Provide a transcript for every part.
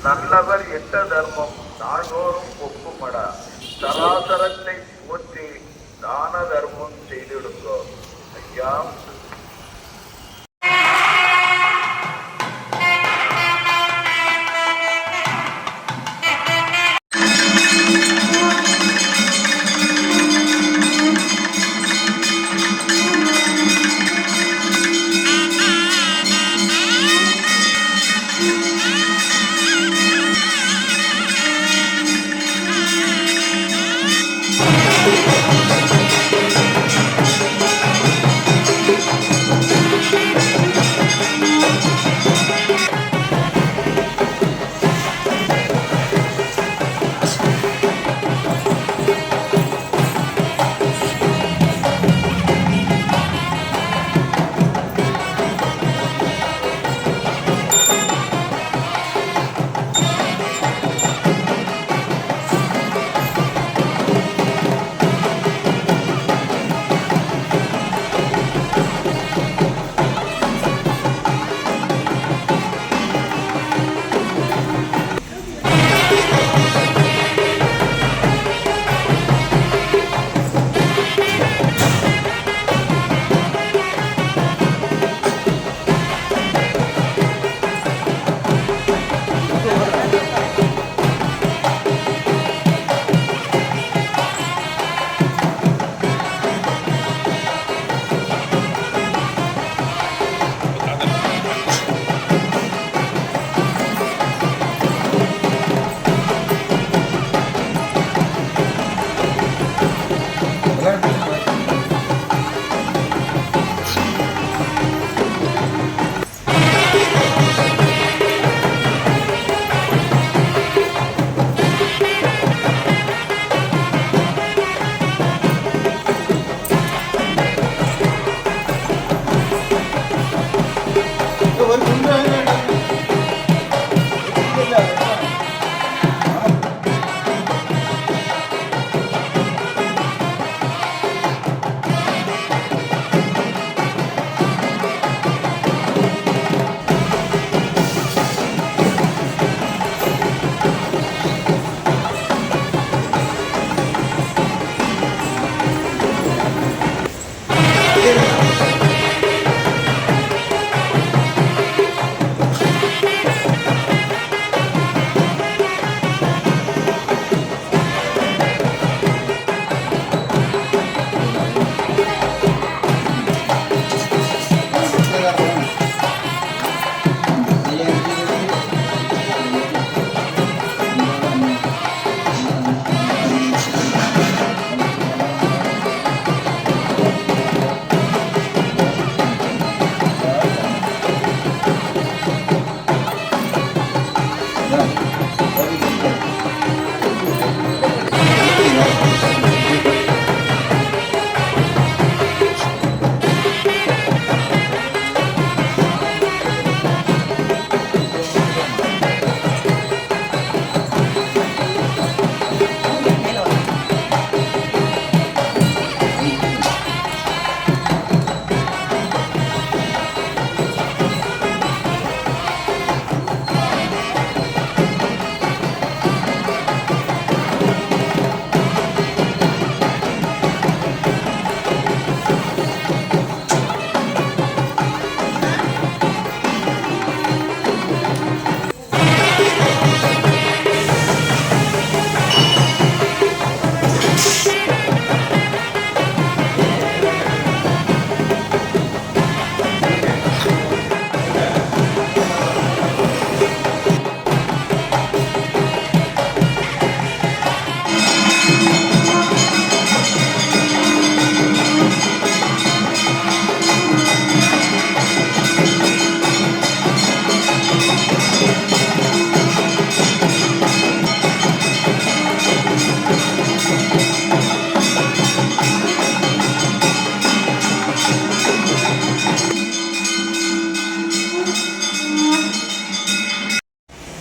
நல்லவர் எட்ட தர்மம் நாள்தோறும் ஒப்புமடா. சராசரத்தை போற்றி தான தர்மம் செய்திடுங்கோ. ஐயா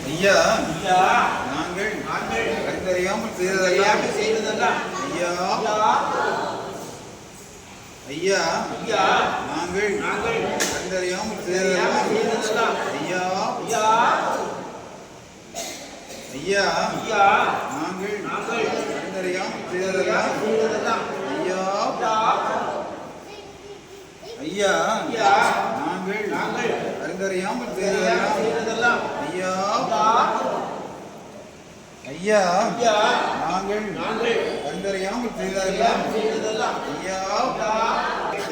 ஐயா நாங்கள் அறிந்தறியாமல் செய்ததெல்லாம் ஐயா ஐயா ஐயா நாங்கள் நாங்கள் அறிந்தறியாமல் செய்ததெல்லாம் செய்ததெல்லாம் ஐயா ஐயா ஐயா நாங்கள் நாங்கள் அறிந்தறியாமல் செய்ததெல்லாம் செய்ததெல்லாம் ஐயா ஐயா ஐயா நாங்கள் நாங்கள் அறிந்தறியாமல் செய்ததெல்லாம் செய்ததெல்லாம் ஐயா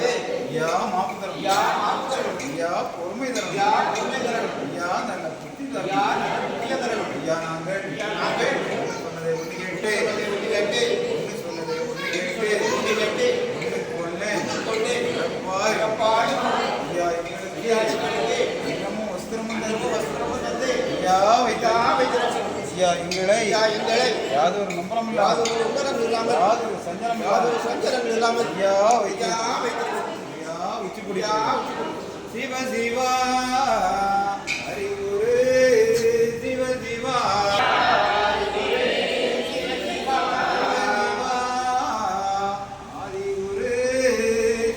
ஏய், ஐயா மாப்பு தரும் ஐயா மாப்பு தரும். ஐயா பொறுமை தரும் ஐயா பொறுமை தரும். ஐயா நல்ல புத்தி ஐயா தரும் நல்ல புத்தியை தரும். ஐயா நாங்கள் ஐயா நாங்கள் சொன்னதை ஒன்று கேட்டு சொன்னதை ஒன்று கேட்டு ஒன்று சொன்னதை ஒன்று கேட்டு ஒன்று கேட்டு ஒன்று கொண்டு கொண்டு இறப்பாய். இறப்பாய். ஐயா எங்களுக்கு ஐயா எங்களுக்கு இன்னமும் வஸ்திரமும் இன்னமும் தந்து வஸ்திரமும் தந்து ஐயா வைத்தார் வைத்திருக்கிறார். ஐயா எங்களை ஐயா எங்களை யாதொரு நம்பரம் இல்லாத யாதொரு உணரம் இல்லாமல் யாதொரு சஞ்சலம் யாதொரு இல்லாத சஞ்சலம் இல்லாமல் ஐயா ஐயா வைத்தார் வைத்திருக்கிறார். ஐயா உச்சிக்குடி ஐயா சிவ சிவா அறிவுரு சிவ சிவா அறிவுரு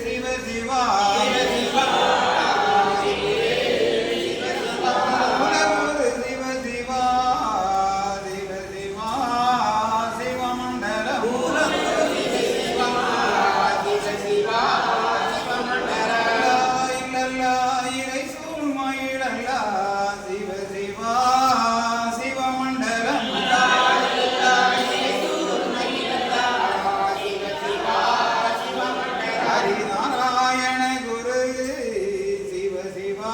சிவ சிவா உலகுரு சிவ சிவா சிவ சிவா சிவமண்டலம் இல்லல்லா இறை சூழ்மயிலல்லா சிவ சிவா சிவமண்டலம் ஹரிநாராயண குரு சிவ சிவா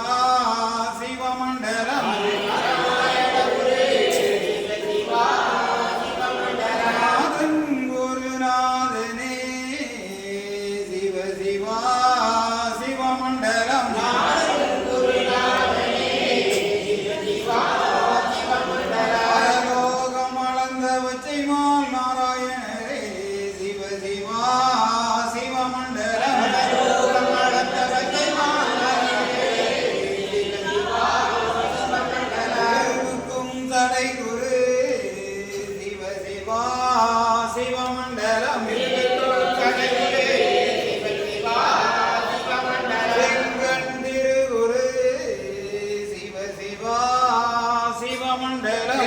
சிவமண்டலம் நாதன் குருநாதனே சிவ சிவா சிவமண்டலம் பரலோகம் அளந்த வச்சைமால் நாராயணரே சிவ சிவா சிவமண்டலம் அருளுக்கும் தடை குரு சிவ சிவா சிவமண்டலம் செங்கண்டிரு குரு சிவ சிவா சிவமண்டலம்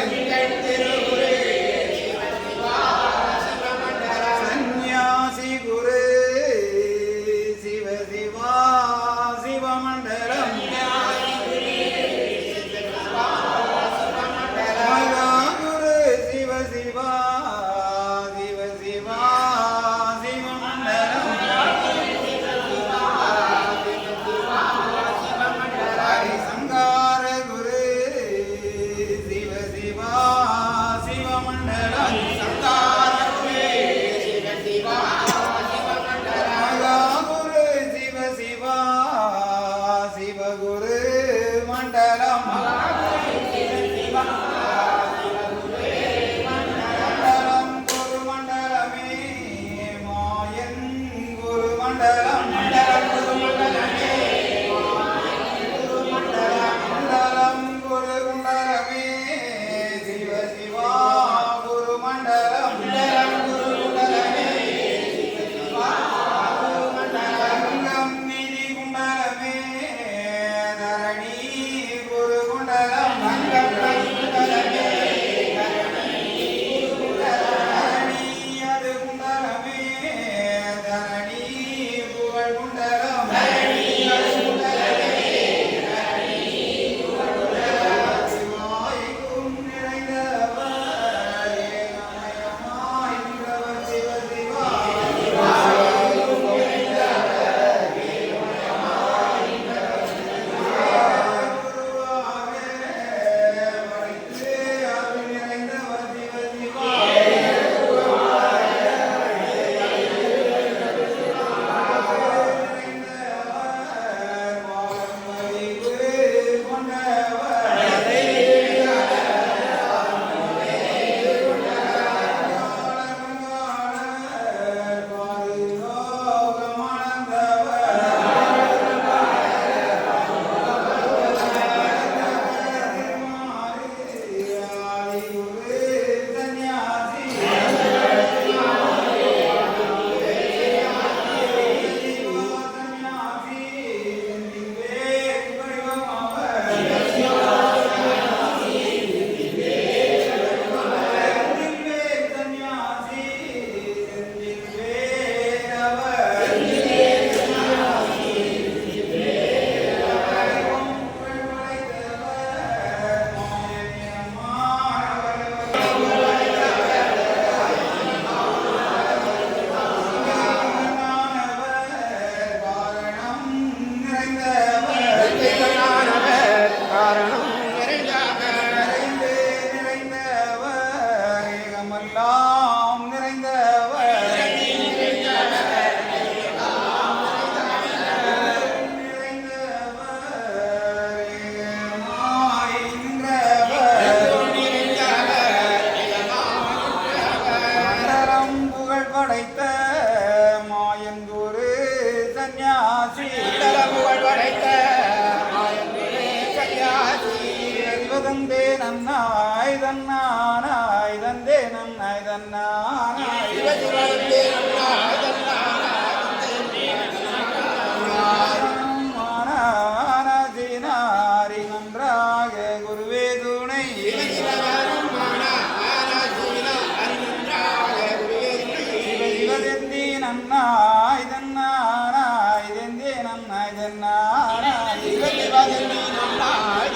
சந்நியாசி குரு சிவ சிவா சிவமண்டலம் மகாகுரு சிவ சிவா சிவ சிவா சிவமண்டலம் ஹரிசங்கார குரு சிவ நன்னாய் தன்னானாய் தந்தே நன்னாய் தன்னானாய் மானானாசினாரி நன்றாக குருவே துணை சிவசிவதெந்தி நன்னாய் தன்னானாய் தெந்தே நன்னாய் தன்னானாய் சிவசிவதெந்தி நன்னாய்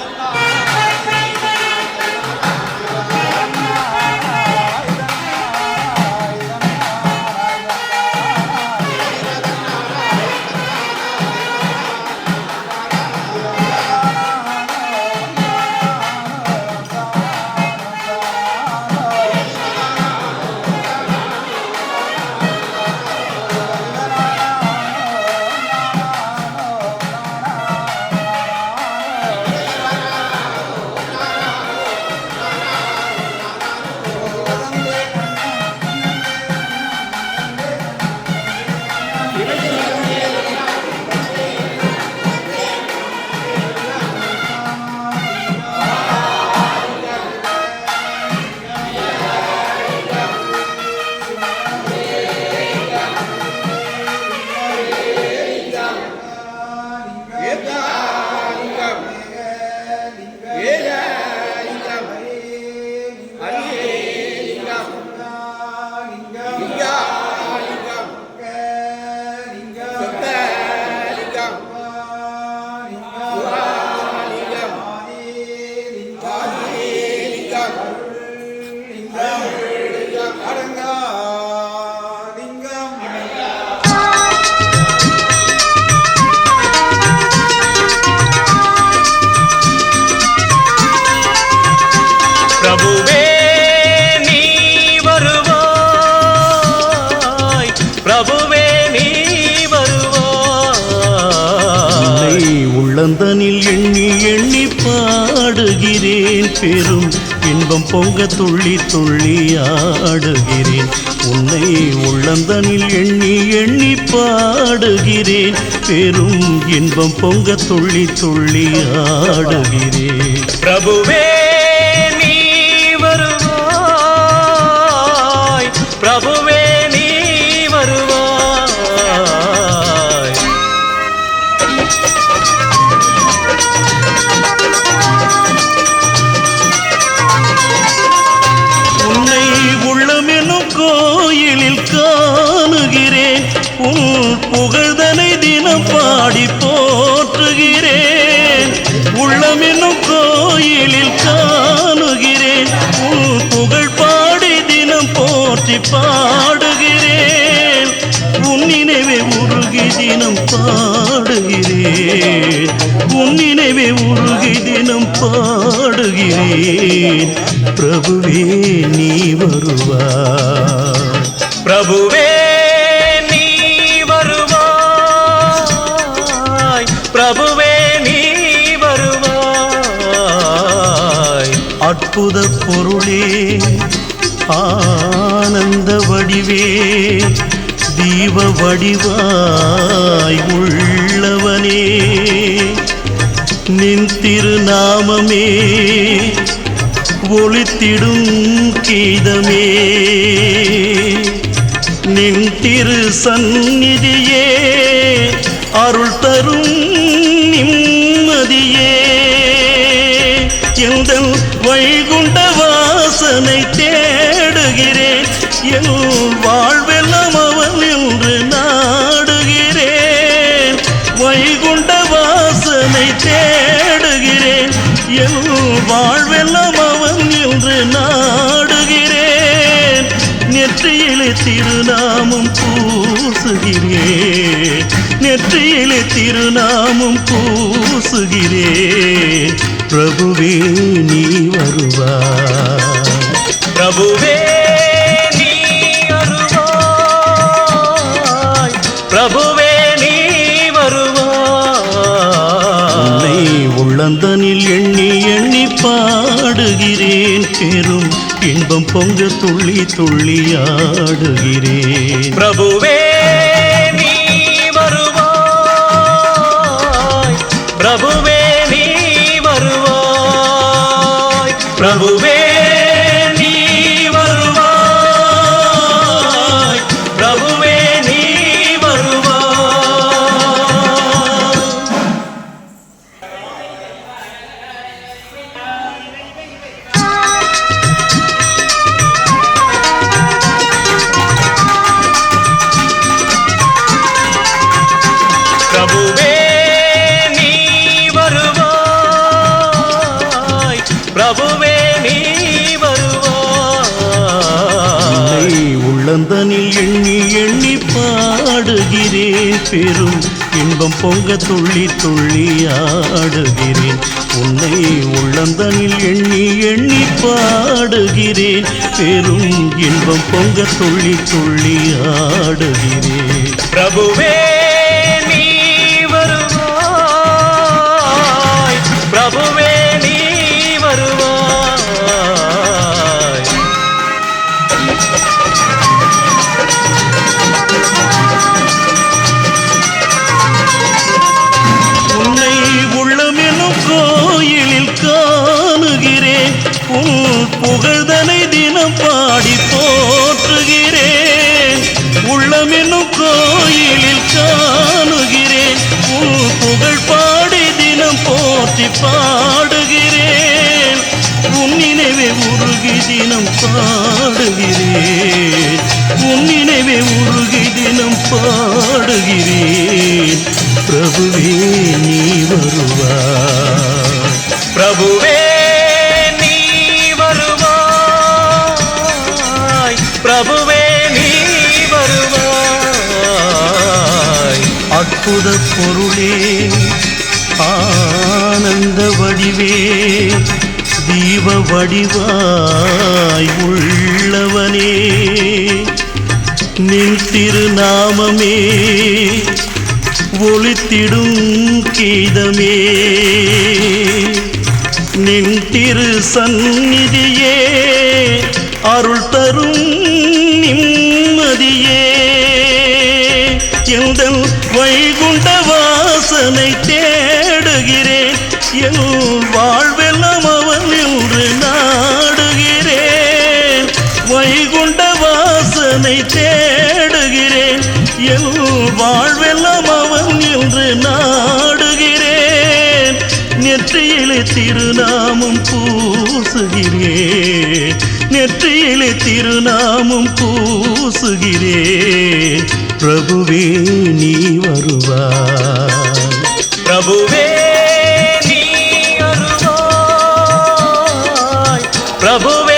பிரபுவே நீ வருவாய், பிரபுவே நீ வருவாய். உள்ளந்தனில் எண்ணி எண்ணி பாடுகிறேன், பெரும் இன்பம் பொங்க துள்ளி துள்ளி ஆடுகிறேன். உன்னை உள்ளந்தனில் எண்ணி எண்ணி பாடுகிறேன், பெரும் இன்பம் பொங்க துள்ளி துள்ளி ஆடுகிறேன். பிரபுவே நீ வருவாய், பிரபுவே நீ வருவாய். உன்னை உள்ளமெனும் கோயிலில் காணுகிறேன், உன் புகழ்தனை தினம் பாடி போற்றுகிறேன். உள்ளமெனும் கோயிலில் காணுகிறேன், உன் புகழ் பாடி தினம் போற்றி பாடுகிறேன். உன் நினைவே உருகி தினம் பாடுகிறேன், உன் நினைவே உருகி தினம் பாடுகிறேன். பிரபுவே நீ வருவாய், பிரபுவே நீ வருவாய், பிரபுவே நீ வருவாய். அற்புத பொருளே, ஆனந்த வடிவே, தீப வடிவாய் உள்ளவனே, நின் திருநாமமே ஒளித்திடும் கீதமே, நின் திரு சந்நிதியே அருள் தரும் நிம்மதியே. எந்தன் வைகுண்ட வாசனை தேடுகிறேன், என் வாழ்வெல்லாம் அவன் என்று நாடுகிறேன். வைகுண்ட வாசனை தேடுகிறேன், என் வாழ்வெல்லாம் அவன் என்று நாடுகிறேன். நெற்றியிலே திருநாமம் பூசுகிறேன், நெற்றியிலே திருநாமம் பூசுகிறேன். பிரபுவே நீ வருவாய், பிரபுவே நீ வருவாய், பிரபுவே நீ வருவாய். உள்ளந்தனில் எண்ணி எண்ணி பாடுகிறேன், பெரும் இன்பம் பொங்க துள்ளி துள்ளி ஆடுகிறேன். பிரபுவே நீ வருவாய், பிரபுவே நீ வருவாய், பிரபு பிரபுவே நீ வருவாய், பிரபுவே நீ வருவாய். பிரபுவே நீ வருவாய், பிரபுவே நீ வருவாய். உள்ளந்தனில் எண்ணி எண்ணி பாடுகிறேன், பெரும் இன்பம் பொங்க துள்ளி துள்ளி ஆடுகிறேன். உன்னை உள்ளந்தனில் எண்ணி எண்ணி பாடுகிறேன், பெரும் இன்பம் பொங்க துள்ளி துள்ளி ஆடுகிறேன். பிரபுவே நீ வருவாய், பிரபுவே நீ வருவாய். உன்னை உள்ளமெனும் கோயிலில் காணுகிறேன், உன் புகழ்தனை தினம் பாடி போற்றுகிறேன். உள்ளமெனும் கோயிலில் காணுகிறேன், உன் புகழ் பாடி தினம் போற்றி பாடுகிறேன். உன் நினைவே உருகி தினம் பாடுகிறேன், உன் நினைவே உருகி தினம் பாடுகிறேன். பிரபுவே நீ வருவாய், பிரபுவே நீ வருவாய், பிரபுவே நீ வருவாய். அற்புத பொருளே, ஆனந்த வடிவே, தீப வடிவாய் உள்ளவனே, நின் திருநாமமே ஒளித்திடும் கீதமே, நின் திரு சந்நிதியே அருள் தரும் நிம்மதியே. எந்தன் வைகுண்ட வாசனை தேடுகிறேன், என் வாழ்வெல்லாம் அவன் என்று நாடுகிறேன். வைகுண்ட வாசனை தேடுகிறேன், என் வாழ்வெல்லாம் அவன் என்று நாடுகிறேன். நெற்றியிலே திருநாமம் பூசுகிறேன், நெற்றியிலே திருநாமம் பூசுகிறேன். பிரபுவே நீ வருவாய், பிரபுவே நீ வருவாய், பிரபுவே